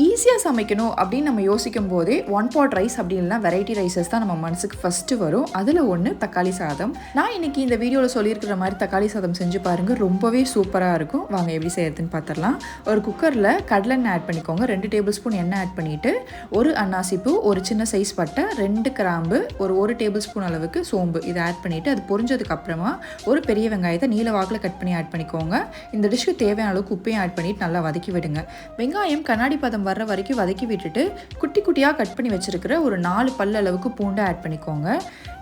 ஈஸியாக சமைக்கணும் அப்படின்னு நம்ம யோசிக்கும் போதே ஒன் பாட் ரைஸ் அப்படி இல்லைனா வெரைட்டி ரைஸஸ் தான் நம்ம மனசுக்கு ஃபஸ்ட்டு வரும். அதில் ஒன்று தக்காளி சாதம். நான் இன்றைக்கி இந்த வீடியோவில் சொல்லியிருக்கிற மாதிரி தக்காளி சாதம் செஞ்சு பாருங்கள், ரொம்பவே சூப்பராக இருக்கும். வாங்க எப்படி செய்யறதுன்னு பார்த்துடலாம். ஒரு குக்கரில் கடலெண்ணெய் ஆட் பண்ணிக்கோங்க. 2 டேபிள் ஸ்பூன் எண்ணெய் ஆட் பண்ணிவிட்டு ஒரு அன்னாசிப்பூ, ஒரு சின்ன சைஸ் பட்டை, 2 கிராம்பு, ஒரு டேபிள் ஸ்பூன் அளவுக்கு சோம்பு இதை ஆட் பண்ணிவிட்டு அது பொரிஞ்சதுக்கப்புறமா ஒரு பெரிய வெங்காயத்தை நீல வாக்கில் கட் பண்ணி ஆட் பண்ணிக்கோங்க. இந்த டிஷ்க்கு தேவையான அளவுக்கு உப்பையும் ஆட் பண்ணிவிட்டு நல்லா வதக்கி விடுங்க. வெங்காயம் கண்ணாடி பதம் வர்ற வரைக்கும் வதக்கி விட்டுட்டு குட்டி குட்டியாக கட் பண்ணி வச்சுருக்கிற ஒரு 4 பல் அளவுக்கு பூண்டு ஆட் பண்ணிக்கோங்க.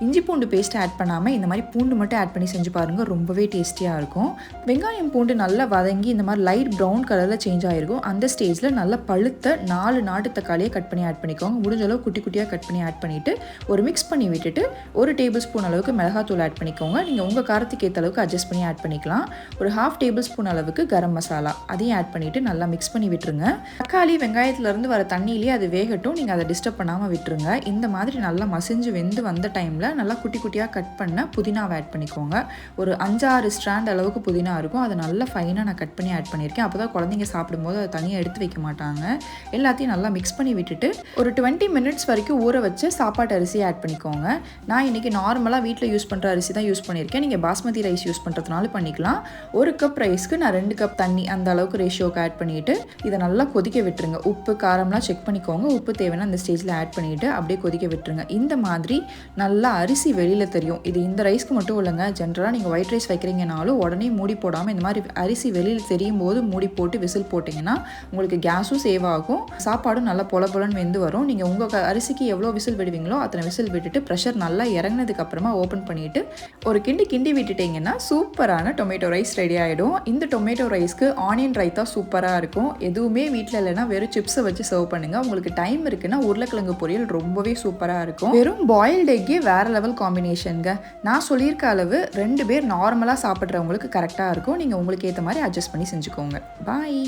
இஞ்சி பூண்டு பேஸ்ட் ஆட் பண்ணாமல் இந்த மாதிரி பூண்டு மட்டும் ஆட் பண்ணி செஞ்சு பாருங்கள், ரொம்பவே டேஸ்டியாக இருக்கும். வெங்காயம் பூண்டு நல்லா வதங்கி இந்த மாதிரி லைட் ப்ரௌன் கலரில் சேஞ்ச் ஆகிருக்கும். அந்த ஸ்டேஜில் நல்லா பழுத்த 4 நாட்டு தக்காளியை கட் பண்ணி ஆட் பண்ணிக்கோங்க. முடிஞ்ச அளவு குட்டி குட்டியாக கட் பண்ணி ஆட் பண்ணிவிட்டு ஒரு மிக்ஸ் பண்ணி விட்டுட்டு 1 டேபிள் ஸ்பூன் அளவுக்கு மிளகாத்தூள் ஆட் பண்ணிக்கோங்க. நீங்கள் உங்கள் காரத்துக்கு ஏற்ற அளவுக்கு அட்ஜஸ்ட் பண்ணி ஆட் பண்ணிக்கலாம். ஒரு 1/2 டேபிள் ஸ்பூன் அளவுக்கு கரம் மசாலா அதையும் ஆட் பண்ணிவிட்டு நல்லா மிக்ஸ் பண்ணி விட்டுருங்க. தக்காளி வெங்காயத்துலேருந்து வர தண்ணியிலே அது வேகட்டும், நீங்கள் அதை டிஸ்டர்ப் பண்ணாமல் விட்டுருங்க. இந்த மாதிரி நல்லா மசிஞ்சு வெந்து வந்த டைமில் நல்லா குட்டி குட்டியாக கட் பண்ண புதினாவை ஆட் பண்ணிக்கோங்க. ஒரு 5-6 ஸ்ட்ராண்ட் அளவுக்கு புதினா இருக்கும். அதை நல்லா ஃபைனாக நான் கட் பண்ணி ஆட் பண்ணியிருக்கேன். அப்போ தான் குழந்தைங்க சாப்பிடும்போது அதை தனியாக எடுத்து வைக்க மாட்டாங்க. எல்லாத்தையும் நல்லா மிக்ஸ் பண்ணி விட்டுட்டு ஒரு 20 மினிட்ஸ் வரைக்கும் ஊற வச்சு சாப்பாட்டு அரிசியை ஆட் பண்ணிக்கோங்க. நான் இன்றைக்கி நார்மலாக வீட்டில் யூஸ் பண்ணுற அரிசி தான் யூஸ் பண்ணியிருக்கேன். நீங்கள் பாஸ்மதி ரைஸ் யூஸ் பண்ணுறதுனால பண்ணிக்கலாம். 1 கப் ரைஸ்க்கு நான் 2 கப் தண்ணி அந்த அளவுக்கு ரேஷியோக்கு ஆட் பண்ணிவிட்டு இதை நல்லா கொதிக்க விட்டுருங்க. உப்பு காரம்லாம் செக் பண்ணிக்கோங்க. உப்பு தேவைன்னா அந்த ஸ்டேஜில் ஆட் பண்ணிவிட்டு அப்படியே கொதிக்க விட்டுருங்க. இந்த மாதிரி நல்லா அரிசி வெளியில் தெரியும். இது இந்த ரைஸ்க்கு மட்டும் இல்லைங்க, ஜென்ரலாக நீங்கள் ஒயிட் ரைஸ் வைக்கிறீங்கனாலும் உடனே மூடி போடாமல் இந்த மாதிரி அரிசி வெளியில் தெரியும் போது மூடி போட்டு விசில் போட்டிங்கன்னா உங்களுக்கு கேஸும் சேவ் ஆகும், சாப்பாடும் நல்லா பொல பொலன்னு வெந்து வரும். நீங்கள் உங்கள் அரிசிக்கு எவ்வளோ விசில் விடுவீங்களோ அத்தனை விசில் விட்டுட்டு ப்ரெஷர் நல்லா இறங்கினதுக்கப்புறமா ஓப்பன் பண்ணிவிட்டு ஒரு கிண்டி விட்டுட்டிங்கன்னா சூப்பரான டொமேட்டோ ரைஸ் ரெடி ஆகிடும். இந்த டொமேட்டோ ரைஸ்க்கு ஆனியன் ரைத்தா சூப்பராக இருக்கும். எதுவுமே வீட்டில் இல்லைன்னா வெறும் சிப்ஸை வச்சு சர்வ் பண்ணுங்கள். உங்களுக்கு டைம் இருக்குன்னா உருளைக்கிழங்கு பொரியல் ரொம்பவே சூப்பராக இருக்கும். வெறும் பாயில்டு எக்கே வேறு லெவல் காம்பினேஷனுங்க. நான் சொல்லியிருக்க அளவு 2 பேர் நார்மலாக சாப்பிட்றவங்களுக்கு கரெக்டாக இருக்கும். நீங்கள் உங்களுக்கு ஏற்ற மாதிரி அட்ஜஸ்ட் பண்ணி செஞ்சுக்கோங்க. பாய்.